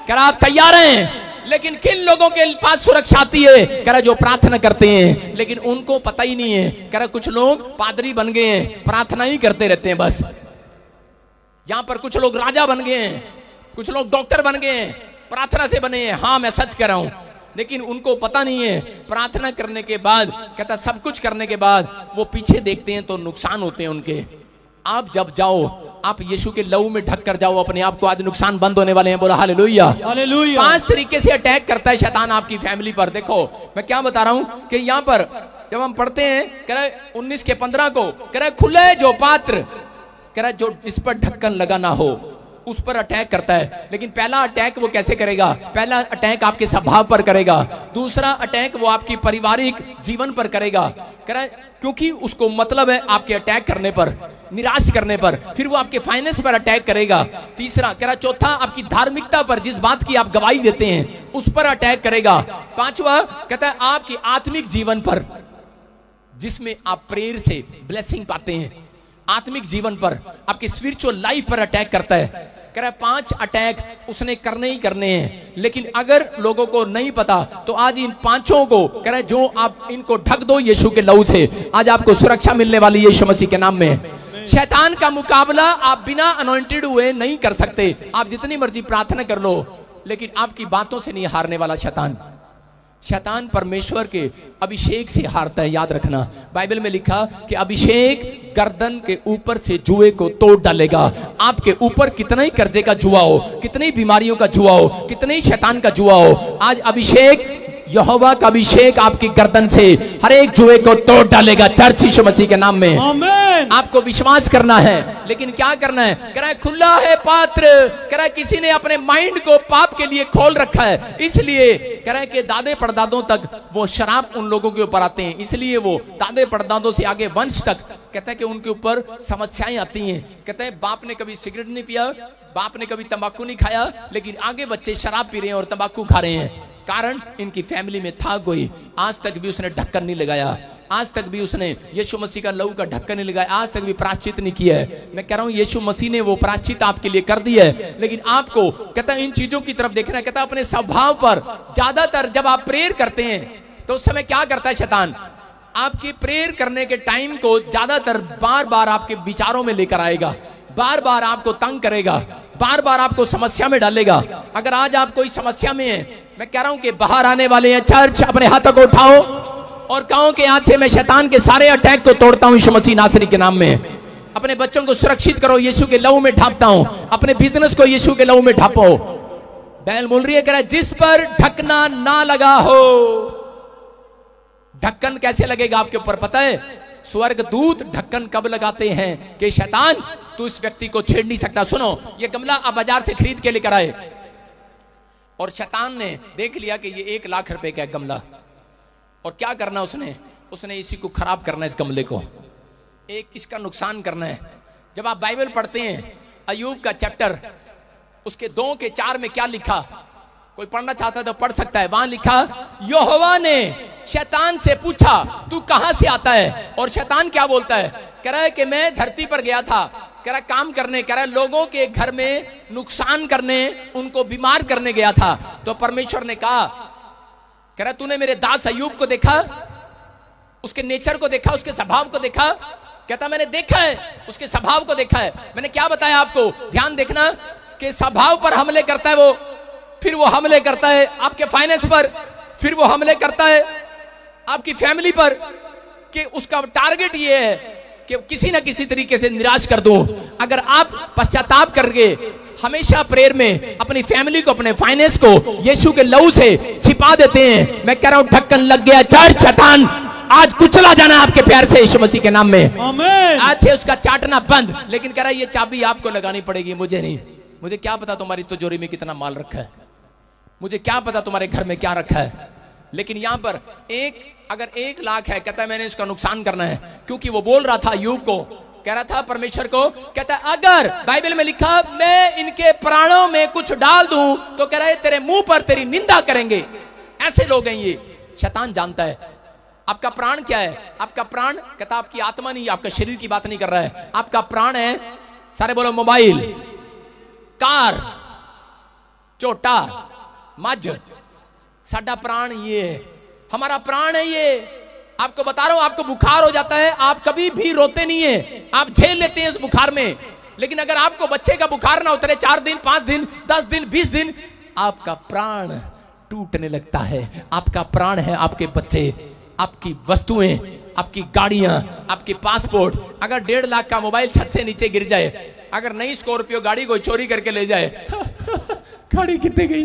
कह रहा आप तैयार हैं? लेकिन किन लोगों के पास सुरक्षा आती है? कह रहा जो प्रार्थना करते हैं, लेकिन उनको पता ही नहीं है। कह रहा कुछ लोग पादरी बन गए हैं, प्रार्थना ही करते रहते हैं बस। यहां पर कुछ लोग राजा बन गए हैं, कुछ लोग डॉक्टर बन गए हैं, प्रार्थना से बने हैं। हाँ मैं सच कह रहा हूं, लेकिन उनको पता नहीं है प्रार्थना करने के बाद, कहता सब कुछ करने के बाद वो पीछे देखते हैं तो नुकसान होते हैं उनके। आप जब जाओ, आप यीशु के लहू में ढक कर जाओ अपने आप को, आज नुकसान बंद होने वाले हैं। बोला हालेलुया, हालेलुया। 5 तरीके से अटैक करता है शैतान आपकी फैमिली पर। देखो मैं क्या बता रहा हूं कि यहाँ पर जब हम पढ़ते हैं, कह रहा 19 के 15 को, कह रहा खुले जो पात्र, कह रहा जो इस पर ढक्कन लगा ना हो उस पर अटैक करता है। लेकिन पहला अटैक वो कैसे करेगा? पहला अटैक आपके स्वभाव पर करेगा, दूसरा अटैक वो आपकी पारिवारिक जीवन पर करेगा। कह रहा है क्योंकि उसको मतलब है आपके अटैक करने पर, निराश करने पर। फिर वो आपके फाइनेंस पर अटैक करेगा। तीसरा कह रहा चौथा आपकी धार्मिकता पर, जिस बात की आप गवाही देते हैं उस पर अटैक करेगा। पांचवा कहता है आपकी आत्मिक जीवन पर, जिसमें आप प्रेयर से ब्लेसिंग पाते हैं, आत्मिक जीवन पर, आपकी स्पिरिचुअल लाइफ पर अटैक करता है। कह रहा 5 अटैक उसने करने ही करने हैं। लेकिन अगर लोगों को नहीं पता तो आज इन 5 को कह रहा जो आप इनको ढक दो यीशु के लहू से, आज आपको सुरक्षा मिलने वाली है यीशु मसीह के नाम में। शैतान का मुकाबला आप बिना अनॉइंटेड हुए नहीं कर सकते। आप जितनी मर्जी प्रार्थना कर लो, लेकिन आपकी बातों से नहीं हारने वाला शैतान। शैतान परमेश्वर के अभिषेक से हारता है, याद रखना। बाइबल में लिखा कि अभिषेक गर्दन के ऊपर से जुए को तोड़ डालेगा। आपके ऊपर कितना ही कर्जे का जुआ हो, कितनी बीमारियों का जुआ हो, कितने ही शैतान का जुआ हो, आज अभिषेक, यहोवा का अभिषेक आपकी गर्दन से हर एक जुए को तोड़ डालेगा। चर्च यीशु मसीह के नाम में आमीन। आपको विश्वास करना है, लेकिन क्या करना है? कह रहा है खुला है पात्र। कह रहा है किसी ने अपने माइंड को पाप के लिए खोल रखा है, इसलिए कह रहा है कि दादे परदादों तक वो शराब उन लोगों के ऊपर आते हैं, इसलिए वो दादे परदादों से आगे वंश तक कहता है कि उनके ऊपर समस्याएं आती हैं। कहते हैं बाप ने कभी सिगरेट नहीं पिया, बाप ने कभी तंबाकू नहीं खाया, लेकिन आगे बच्चे शराब पी रहे हैं और तंबाकू खा रहे हैं। कारण इनकी फैमिली में था कोई, आज तक भी उसने ढक्कन नहीं लगाया, आज तक भी उसने यीशु मसीह का लहू का ढक्कन नहीं लगाया, आज तक भी प्रायश्चित नहीं किया है। मैं कह रहा हूं यीशु मसीह ने वो प्रायश्चित आपके लिए कर दिया है, लेकिन आपको कहता है इन चीजों की तरफ देखना है। कहता है अपने स्वभाव पर, ज्यादातर जब आप प्रेयर करते हैं तो उस समय क्या करता है शैतान? आपकी प्रेयर करने के टाइम को ज्यादातर बार बार आपके विचारों में लेकर आएगा, बार बार आपको तंग करेगा, बार बार आपको समस्या में डालेगा। अगर आज आप कोई समस्या में है, मैं कह रहा हूं कि बाहर आने वाले हैं। चर्च अपने हाथों को उठाओ और कहो कि आज से मैं शैतान के सारे अटैक को तोड़ता हूं यीशु मसीह नासरी के नाम में। अपने बच्चों को सुरक्षित करो, यीशु के लहू में ढापता हूं। अपने बिजनेस को यीशु के लहू में ढापो। बैल बोल रही है, कह रहा है जिस पर ढकना ना लगा हो। ढक्कन कैसे लगेगा आपके ऊपर पता है? स्वर्ग दूत ढक्कन कब लगाते हैं कि शैतान तू इस व्यक्ति को छेड़ नहीं सकता। सुनो, ये गमला आप बाजार से खरीद के लेकर आए और शैतान ने देख लिया कि ये 1 लाख रुपए का गमला, और क्या करना उसने इसी को खराब करना है, इस गमले को एक इसका नुकसान करना है। जब आप बाइबल पढ़ते हैं अय्यूब का चैप्टर, उसके 2 के 4 में क्या लिखा? कोई पढ़ना चाहता है तो पढ़ सकता है। वहां लिखा यहोवा ने शैतान से पूछा तू कहां से आता है? और शैतान क्या बोलता है? कह रहा है कि मैं धरती पर गया था, कह रहा काम करने, कह रहा लोगों के घर में नुकसान करने, उनको बीमार करने गया था। तो परमेश्वर ने कहा, कह रहा तूने मेरे दास अय्यूब को देखा, उसके नेचर को देखा, उसके स्वभाव को देखा? कहता मैंने देखा है, उसके स्वभाव को देखा है। मैंने क्या बताया आपको? ध्यान देखना कि स्वभाव पर हमले करता है वो, फिर वो हमले करता है आपके फाइनेंस पर, फिर वो हमले करता है आपकी फैमिली पर, कि उसका टारगेट ये है कि किसी ना किसी तरीके से निराश कर दूं। अगर आप पश्चाताप करके हमेशा प्रेयर में अपनी फैमिली को, अपने फाइनेंस को यीशु के लहू से छिपा देते हैं, मैं कह रहा हूं ढक्कन लग गया। चर्च शैतान आज कुचला जाना आपके प्यार से यीशु मसीह के नाम में। आमीन। आज से उसका चाटना बंद। लेकिन कह रहा है ये चाबी आपको लगानी पड़ेगी, मुझे नहीं। मुझे क्या पता तुम्हारी तिजोरी में कितना माल रखा है, मुझे क्या पता तुम्हारे घर में क्या रखा है। लेकिन यहां पर अगर 1 लाख है, कहता है मैंने इसका नुकसान करना है, क्योंकि वो बोल रहा था अय्यूब को, कह रहा था परमेश्वर को, कहता है अगर बाइबल में लिखा मैं इनके प्राणों में कुछ डाल दूं तो कह रहा है तेरे मुंह पर तेरी निंदा करेंगे। ऐसे लोग हैं ये। शैतान जानता है आपका प्राण क्या है। आपका प्राण, कहता आपकी आत्मा नहीं, आपका शरीर की बात नहीं कर रहा है। आपका प्राण है, सारे बोलो मोबाइल, कार, झोटा, मझ, साडा प्राण ये है, हमारा प्राण है ये। आपको बता रहा हूं, आपको बुखार हो जाता है, आप कभी भी रोते नहीं है, आप झेल लेते हैं उस बुखार में। लेकिन अगर आपको बच्चे का बुखार ना उतरे 4 दिन, 5 दिन, 10 दिन, 20 दिन, आपका प्राण टूटने लगता है। आपका प्राण है आपके बच्चे, आपकी वस्तुएं, आपकी गाड़ियां, आपके पासपोर्ट। अगर 1.5 लाख का मोबाइल छत से नीचे गिर जाए, अगर नई स्कॉर्पियो गाड़ी को चोरी करके ले जाए, गाड़ी कितने गई?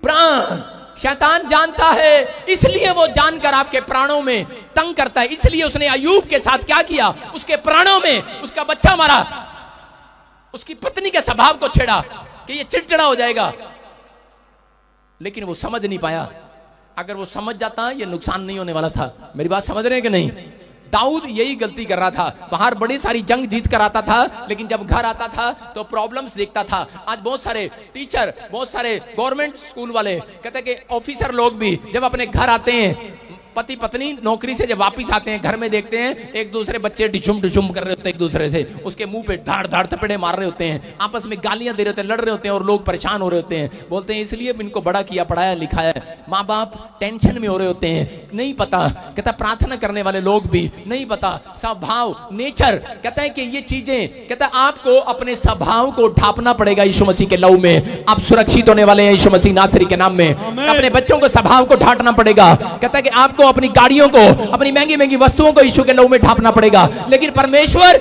प्राण। शैतान जानता है, इसलिए वो जानकर आपके प्राणों में तंग करता है। इसलिए उसने अय्यूब के साथ क्या किया, उसके प्राणों में उसका बच्चा मारा, उसकी पत्नी के स्वभाव को छेड़ा कि ये चिड़चिड़ा हो जाएगा। लेकिन वो समझ नहीं पाया। अगर वो समझ जाता ये नुकसान नहीं होने वाला था। मेरी बात समझ रहे हैं कि नहीं? दाऊद यही गलती कर रहा था। बाहर बड़ी सारी जंग जीत कर आता था, लेकिन जब घर आता था तो प्रॉब्लम्स देखता था। आज बहुत सारे टीचर, बहुत सारे गवर्नमेंट स्कूल वाले, कहते हैं कि ऑफिसर लोग भी जब अपने घर आते हैं, पति पत्नी नौकरी से जब वापस आते हैं, घर में देखते हैं एक दूसरे बच्चे डिशुम डिशुम कर रहे होते हैं एक दूसरे से, उसके मुंह पे धाड़ धाड़ थपेड़े मार रहे होते हैं, आपस में गालियां दे रहे होते हैं, लड़ रहे होते हैं, और लोग परेशान हो रहे होते हैं। बोलते हैं इसलिए इनको बड़ा किया, पढ़ाया लिखाया। माँ बाप टेंशन में हो रहे होते हैं, नहीं पता। कहता प्रार्थना करने वाले लोग भी नहीं पता, स्वभाव, नेचर। कहता है कि ये चीजें, कहता आपको अपने स्वभाव को ढापना पड़ेगा यीशु मसीह के लहू में। आप सुरक्षित होने वाले हैं यीशु मसीह नासरी के नाम में। अपने बच्चों को स्वभाव को ढांटना पड़ेगा। कहता है कि आपको अपनी गाड़ियों को, अपनी महंगी महंगी वस्तुओं को यीशु के लहू में ढांपना पड़ेगा। लेकिन परमेश्वर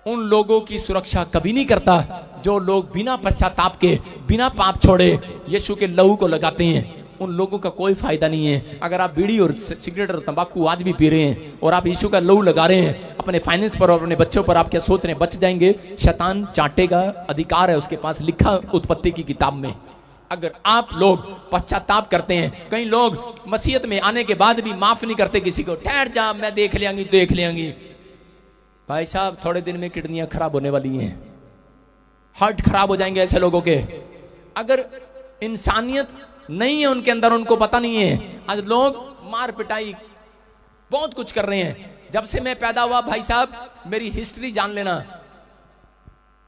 उन लोगों की सुरक्षा कभी नहीं करता जो लोग बिना पश्चाताप के, बिना पाप छोड़े यीशु के लहू को लगाते हैं। उन लोगों का कोई फायदा नहीं है। अगर आप बीड़ी और सिगरेट और तंबाकू आज भी पी रहे हैं और आप यीशु का लहू लगा रहे हैं अपने फाइनेंस पर और अपने बच्चों पर, आप क्या सोच रहे हैं बच जाएंगे? शैतान चाटेगा, अधिकार है उसके पास, लिखा उत्पत्ति की किताब में। अगर आप लोग पश्चाताप करते हैं, कई लोग मसीहत में आने के बाद भी माफ नहीं करते किसी को, ठहर जा मैं देख लेंगी देख लेंगी। भाई साहब थोड़े दिन में किडनियां खराब होने वाली हैं, हार्ट खराब हो जाएंगे ऐसे लोगों के। अगर इंसानियत नहीं है उनके अंदर, उनको पता नहीं है। आज लोग मार पिटाई बहुत कुछ कर रहे हैं। जब से मैं पैदा हुआ भाई साहब, मेरी हिस्ट्री जान लेना।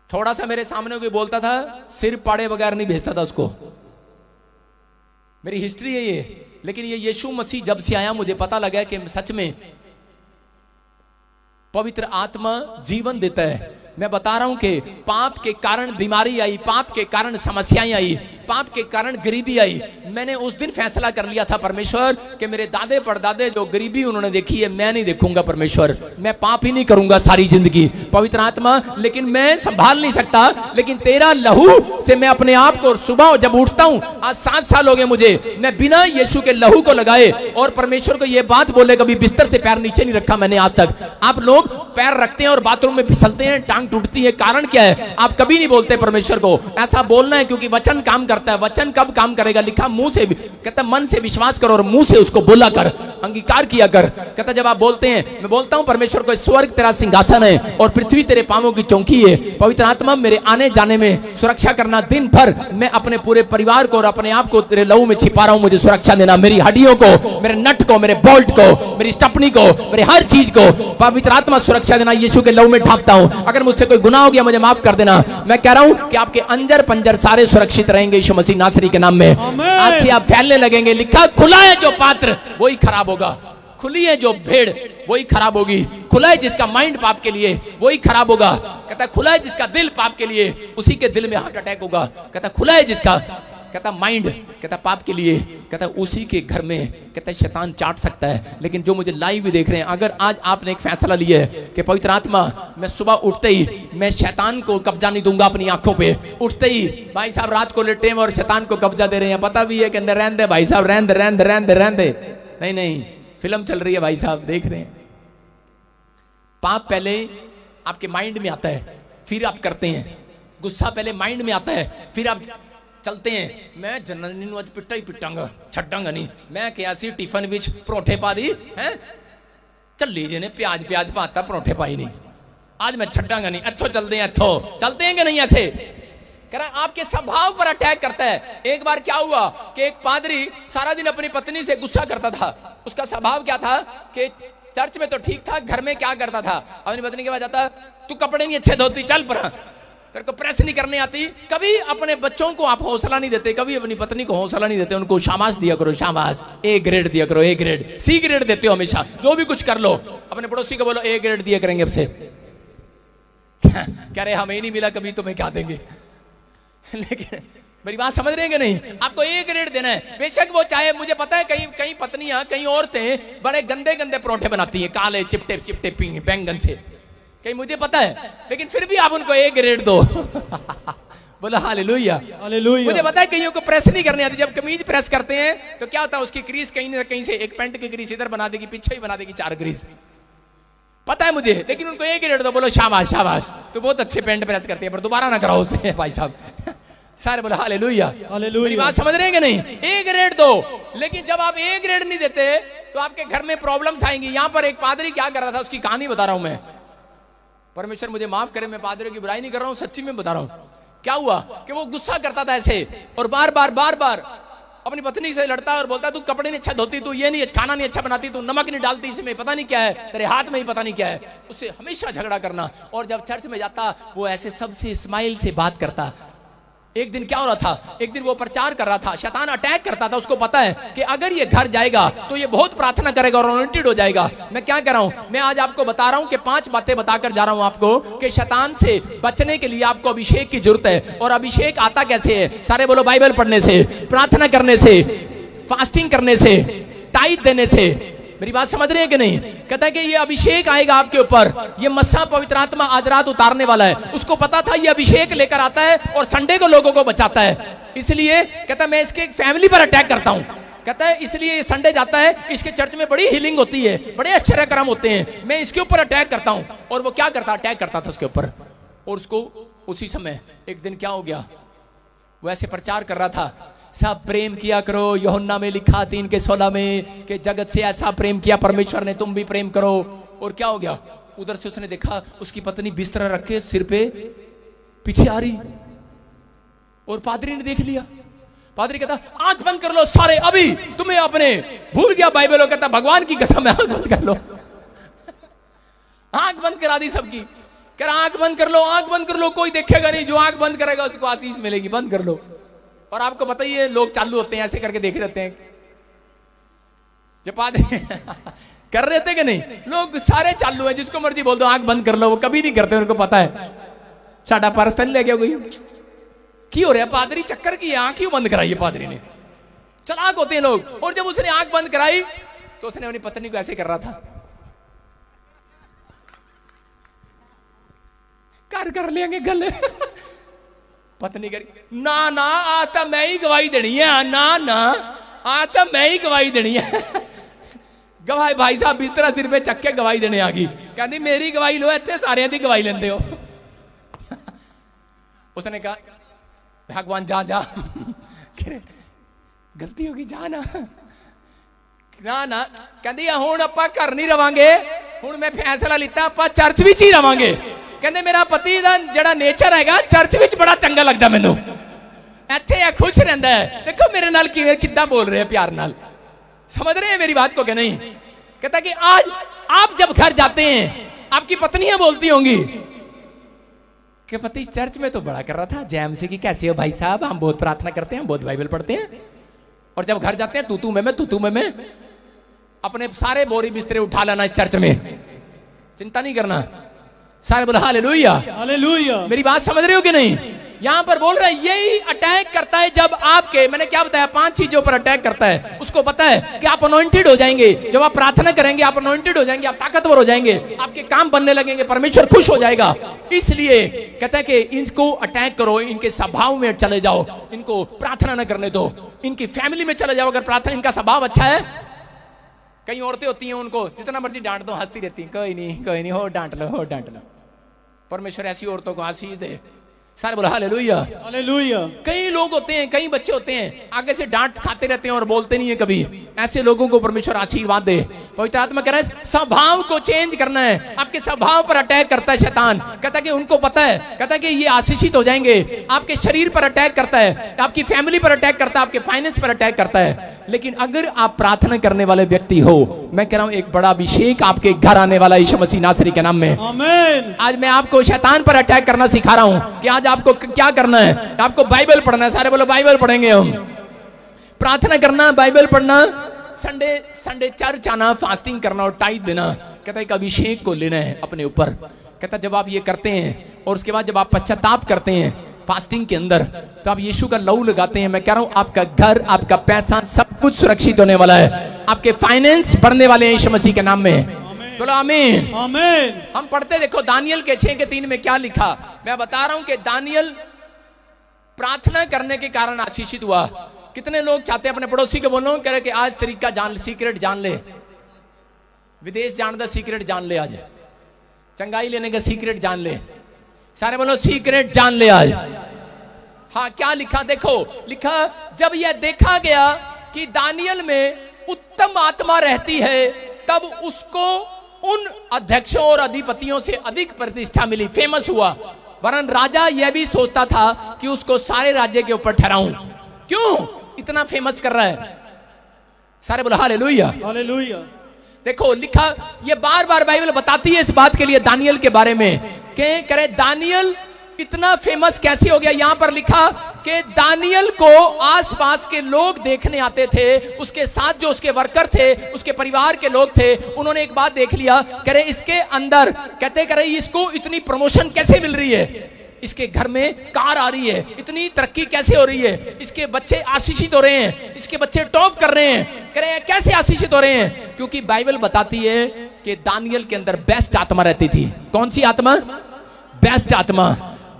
थोड़ा सा मेरे सामने कोई बोलता था, सिर पाड़े बगैर नहीं भेजता था उसको। मेरी हिस्ट्री है ये। लेकिन ये यीशु मसीह जब से आया, मुझे पता लगा कि सच में पवित्र आत्मा जीवन देता है। मैं बता रहा हूं कि पाप के कारण बीमारी आई, पाप के कारण समस्याएं आई, पाप के कारण गरीबी आई। मैंने उस दिन फैसला कर लिया था परमेश्वर कि मेरे दादे परदादे जो गरीबी उन्होंने देखी है, मैं नहीं देखूंगा परमेश्वर। मैं पाप ही नहीं करूंगा सारी जिंदगी। पवित्र आत्मा, लेकिन मैं संभाल नहीं सकता, लेकिन तेरा लहू से मैं अपने आप को, सुबह जब उठता हूं, आज 7 साल हो गए मुझे, मैं बिना यीशु के लहू को लगाए और परमेश्वर को यह बात बोले, कभी बिस्तर से पैर नीचे नहीं रखा मैंने आज तक। आप लोग पैर रखते हैं और बाथरूम में फिसलते हैं, टांग टूटती है। कारण क्या है? आप कभी नहीं बोलते परमेश्वर को। ऐसा बोलना है क्योंकि वचन काम करता है। वचन कब काम करेगा? लिखा मुंह से, कहता मन से विश्वास करो और मुंह से उसको बोला कर, अंगीकार किया कर। कहता जब आप बोलते हैं, मैं बोलता हूं परमेश्वर को, स्वर्ग तेरा सिंहासन है और पृथ्वी तेरे पांवों की चौकी है। पवित्र आत्मा मेरे आने जाने में सुरक्षा करना। दिन भर मैं अपने पूरे परिवार को और अपने आप को तेरे लहू में छिपा रहा हूं, मुझे सुरक्षा देना। मेरी हड्डियों को, मेरे नट को, मेरे बोल्ट को, मेरी स्टपनी को, मेरे हर चीज को पवित्र आत्मा सुरक्षा देना। यीशु के लहू में ढांपता हूं। अगर मुझसे कोई गुनाह हो गया मुझे माफ कर देना। मैं कह रहा हूं कि आपके अंजर पंजर सारे सुरक्षित रहेंगे यीशु मसीह नासरी के नाम में। आज से आप फैलने लगेंगे। लिखा खुला है जो पात्र वही खराब होगा, खुली है जो भेड़ वही खराब होगी। खुला है जिसका माइंड पाप के लिए वही खराब होगा। कहता खुला है जिसका दिल पाप के लिए, उसी के दिल में हार्ट अटैक होगा। कहता खुला है जिसका, कहता माइंड, कहता पाप के लिए, कहता उसी के घर में, कहता शैतान चाट सकता है। लेकिन जो मुझे लाइव भी देख रहे हैं, अगर आज आपने एक फैसला लिया है कि पवित्र आत्मा, मैं सुबह उठते ही मैं शैतान को कब्जा नहीं दूंगा अपनी आंखों पे। उठते ही भाई साहब रात को लेटे हैं और शैतान को कब्जा दे रहे हैं, पता भी है कि अंदर रहने दे भाई साहब, रहने दे रहने दे रहने दे रहने दे। नहीं नहीं, फिल्म चल रही है भाई साहब, देख रहे हैं। पाप पहले आपके माइंड में आता है, फिर आप करते हैं। गुस्सा पहले माइंड में आता है, फिर आप चलते हैं। मैं जननी नूं अज पिट्टा ही पिटांगा, छड्डांगा नहीं। मैं क्या सी टिफन विच परोठे पा दी है, चली जी ने प्याज प्याज पाता, परोठे पाई नहीं, आज मैं छड्डांगा नहीं। इथों चलते हैं, इथों चलते हैं कि नहीं? ऐसे कह रहा आपके स्वभाव पर अटैक करता है। एक बार क्या हुआ कि एक पादरी सारा दिन अपनी पत्नी से गुस्सा करता था। उसका स्वभाव क्या था कि चर्च में तो ठीक था, घर में क्या करता था, अपनी पत्नी के पास जाता, तू कपड़े नहीं अच्छे धोती, चल पर तेरे को प्रेस नहीं करने आती। कभी अपने बच्चों को आप हौसला नहीं देते, कभी अपनी पत्नी को हौसला नहीं देते, उनको शाबाश दिया करो, शाबाश, ए ग्रेड दिया करो, ए ग्रेड, सी ग्रेड देते हो हमेशा, जो भी कुछ कर लो। अपने पड़ोसी को बोलो ए ग्रेड दिया करेंगे अब से। कह रहे हमें नहीं मिला कभी, तुम्हें क्या देंगे। लेकिन मेरी बात समझ रहे हैं कि नहीं? आपको ए ग्रेड देना है। बेशक वो चाहे, मुझे पता है कई कई पत्नियां, कई औरतें बड़े गंदे गंदे परोठे बनाती हैं, काले चिपटे चिपटे बैंगन से, कहीं मुझे पता है, लेकिन फिर भी आप उनको ए ग्रेड दो। बोलो हालेलुया, हालेलुया। मुझे पता है कईयों को प्रेस नहीं करने आती। जब कमीज प्रेस करते हैं तो क्या होता है, उसकी क्रीज कहीं ना कहीं से, एक पैंट की क्रीज इधर बना देगी, पीछे ही बना देगी 4 क्रीज, पता है मुझे, लेकिन उनको ए ग्रेड दो। बोलो शाबाश शाबाश, तो बहुत अच्छे पैंट प्रेस करते हैं, पर दोबारा ना कराओ उसे भाई साहब। सारे बोलो हालेलुया, हालेलुया। मेरी बात समझ रहे हैं कि नहीं? ए ग्रेड दो। लेकिन जब आप ए ग्रेड नहीं देते तो आपके घर में प्रॉब्लम्स आएंगी। यहां पर एक पादरी क्या कर रहा था, उसकी कहानी बता रहा हूं मैं। परमेश्वर मुझे माफ करे, मैं पादरी की बुराई नहीं कर रहा हूं, सच्ची में बता रहा हूं। क्या हुआ कि वो गुस्सा करता था ऐसे, और बार बार अपनी पत्नी से लड़ता और बोलता तू कपड़े नहीं अच्छा धोती, तू ये नहीं, खाना नहीं अच्छा बनाती, तू नमक नहीं डालती इसमें, पता नहीं क्या है तेरे हाथ में ही पता नहीं क्या है। उससे हमेशा झगड़ा करना। और जब चर्च में जाता वो ऐसे सबसे स्माइल से बात करता। एक दिन क्या हो रहा था, एक दिन वो प्रचार कर रहा था, शैतान अटैक करता था। उसको पता है कि अगर ये घर जाएगा तो ये बहुत प्रार्थना करेगा और अनॉइंटेड हो जाएगा। मैं क्या कर रहा हूं, मैं आज आपको बता रहा हूं कि 5 बातें बताकर जा रहा हूं आपको कि शैतान से बचने के लिए आपको अभिषेक की जरूरत है। और अभिषेक आता कैसे है? सारे बोलो बाइबल पढ़ने से, प्रार्थना करने से, फास्टिंग करने से, टाइट देने से। मेरी बात समझ रहे हैं कि नहीं? कहता है कि ये अभिषेक आएगा आपके ऊपर, ये मस्सा पवित्र आत्मा आज रात उतारने वाला है। उसको पता था ये अभिषेक लेकर आता है और संडे को लोगों को बचाता है। इसलिए कहता है मैं इसके फैमिली पर अटैक करता हूं। कहता है इसलिए ये संडे जाता है, इसके चर्च में बड़ी हीलिंग होती है, बड़े आश्चर्यक्रम होते हैं, मैं इसके ऊपर अटैक करता हूं। और वो क्या करता, अटैक करता था उसके ऊपर। और उसको उसी समय एक दिन क्या हो गया, वो ऐसे प्रचार कर रहा था, सब प्रेम किया करो, यूहन्ना में लिखा 3:16 में कि जगत से ऐसा प्रेम किया परमेश्वर ने, तुम भी प्रेम करो। और क्या हो गया, उधर से उसने देखा उसकी पत्नी बिस्तर रखे सिर पे पीछे आ रही, और पादरी ने देख लिया। पादरी कहता आंख बंद कर लो सारे, अभी तुम्हें अपने भूल गया बाइबल। कहता भगवान की कसम है, आंख बंद कर लो। आंख बंद करा दी सबकी। कह रहा आंख बंद कर लो, आंख बंद कर लो, कोई देखेगा नहीं, जो आंख बंद करेगा उसको आशीष मिलेगी, बंद कर लो। और आपको पता ही है लोग चालू होते हैं ऐसे करके देख रहते हैं, जब कर रहे थे कि नहीं, लोग सारे चालू है, जिसको मर्जी बोल दो आंख बंद कर लो, वो कभी नहीं करते, उनको पता है साडा पर्स ले गया कोई की हो रहा है, पादरी चक्कर की आंख क्यों बंद कराई है पादरी ने। चलाक होते हैं लोग। और जब उसने आंख बंद कराई तो उसने अपनी पत्नी को ऐसे कर रहा था, कर लेंगे गले। पत्नी करी ना ना, आज तो मैं ही गवाही देनी है, ना ना आज तो मैं ही गवाही देनी है। गवाही भाई साहब बिस्तरा सिर पे चक्के गवाही देने आ गई, कहती मेरी गवाही लो, इतने सारे दी गवाही लेंदे हो। उसने कहा भगवान जा जा, गलती होगी जा ना, ना ना कहती हुण आपां घर नहीं रवांगे, हुण मैं फैसला लिता आपां चर्च विच ही रवांगे। कहते मेरा पति दा जड़ा नेचर हैगा चर्च विच बड़ा चंगा लगदा मैनू, इत्थे खुश रहंदा है। देखो मेरे नाल किद्दां बोल रहे हैं प्यार नाल, समझ रहे हैं मेरी बात को कि नहीं? कहता कि आज आप जब घर जाते हैं आपकी पत्नियां बोलती होंगी कि पति चर्च में तो बड़ा कर रहा था जैम से कि कैसे हो भाई साहब, हम बहुत प्रार्थना करते हैं, हम बहुत बाइबल पढ़ते हैं, और जब घर जाते हैं तू में अपने सारे बोरी बिस्तरे उठा लेना इस चर्च में, चिंता नहीं करना। सारे बोला हालेलुया, हालेलुया। मेरी बात समझ रहे हो कि नहीं? यहां पर बोल रहा है यही अटैक करता है जब आपके, मैंने क्या बताया 5 चीजों पर अटैक करता है। उसको पता है कि आप अनॉइंटेड हो जाएंगे, जब आप प्रार्थना करेंगे आप अनॉइंटेड हो जाएंगे, आप ताकतवर हो जाएंगे, आपके काम बनने लगेंगे, परमेश्वर खुश हो जाएगा। इसलिए कहता है कि इनको अटैक करो, इनके स्वभाव में चले जाओ, इनको प्रार्थना न करने दो, इनकी फैमिली में चले जाओ। अगर प्रार्थना, इनका स्वभाव अच्छा है, कई औरतें होती हैं उनको जितना मर्जी डांट दो हंसती रहती हैं, कोई नहीं हो डांट लो। परमेश्वर ऐसी औरतों को आशीष दे। सारे बोला हालेलुया, हालेलुया। कई लोग होते हैं, कई बच्चे होते हैं आगे से डांट खाते रहते हैं और बोलते नहीं है कभी, ऐसे लोगों को परमेश्वर आशीर्वाद दे। पवित्र आत्मा कह रहा है स्वभाव को चेंज करना है, आपके स्वभाव पर अटैक करता है शैतान। कहता है कि उनको पता है, कहता है कि ये आशीषित हो जाएंगे। आपके शरीर पर अटैक करता है, आपकी फैमिली पर अटैक करता है, आपके फाइनेंस पर अटैक करता है। लेकिन अगर आप प्रार्थना करने वाले व्यक्ति हो, मैं कह रहा हूं एक बड़ा अभिषेक आपके घर आने वाला यीशु मसीह नासरी के नाम में। आमीन। आज मैं आपको शैतान पर अटैक करना सिखा रहा हूं कि आज आपको क्या करना है, आपको बाइबल पढ़ना है। सारे बोलो बाइबल पढ़ेंगे हम। प्रार्थना करना, बाइबल पढ़ना, संडे चर्च आना, फास्टिंग करना और टाइट देना। कहता है एक अभिषेक को लेना है अपने ऊपर। कहता जब आप ये करते हैं और उसके बाद जब आप पश्चाताप करते हैं फास्टिंग के अंदर, तो आप यीशु का लहू लगाते हैं। मैं कह रहा हूं आपका घर, आपका पैसा, सब कुछ सुरक्षित होने वाला है। आपके फाइनेंस बढ़ने वाले हैं यीशु मसीह के नाम में। बोलो आमीन। आमीन। हम पढ़ते देखो दानियल के 6:3 में क्या लिखा। मैं बता रहा हूं कि दानियल प्रार्थना करने के कारण आशीषित हुआ। कितने लोग चाहते हैं अपने पड़ोसी को बोलो, कह रहे कि आज तरीका जान, सीक्रेट जान ले, विदेश जाने का सीक्रेट जान ले, आज चंगाई लेने का सीक्रेट जान ले। सारे बोलो सीक्रेट जान ले आज। हाँ, क्या लिखा देखो, लिखा जब यह देखा गया कि दानियल में उत्तम आत्मा रहती है, तब उसको उन अध्यक्षों और अधिपतियों से अधिक प्रतिष्ठा मिली, फेमस हुआ। वरन राजा यह भी सोचता था कि उसको सारे राज्य के ऊपर ठहराऊं। क्यों इतना फेमस कर रहा है? सारे बोलो हालेलुया, हालेलुया। देखो लिखा, ये बार बार बाइबल बताती है इस बात के लिए दानियल के बारे में कि करे दानियल इतना फेमस कैसे हो गया। यहां पर लिखा कि दानियल को आसपास के लोग देखने आते थे, उसके साथ जो उसके वर्कर थे, उसके परिवार के लोग थे, उन्होंने एक बात देख लिया, करे इसके अंदर, कहते करे इसको इतनी प्रमोशन कैसे मिल रही है, इसके घर में कार आ रही है, इतनी तरक्की कैसे हो रही है, इसके बच्चे आशीषित हो रहे हैं, इसके बच्चे टॉप कर रहे हैं। करे कैसे आशीषित हो रहे हैं? क्योंकि बाइबल बताती है कि दानियल के अंदर बेस्ट आत्मा रहती थी। कौन सी आत्मा? बेस्ट आत्मा।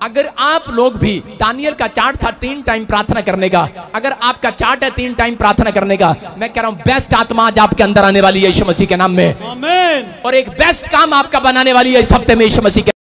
अगर आप लोग भी, दानियल का चार्ट था 3 टाइम प्रार्थना करने का, अगर आपका चार्ट है 3 टाइम प्रार्थना करने का, मैं कह रहा हूं बेस्ट आत्मा आज आपके अंदर आने वाली है यीशु मसीह के नाम में। आमीन। और एक बेस्ट काम आपका बनाने वाली है इस हफ्ते में यीशु मसीह के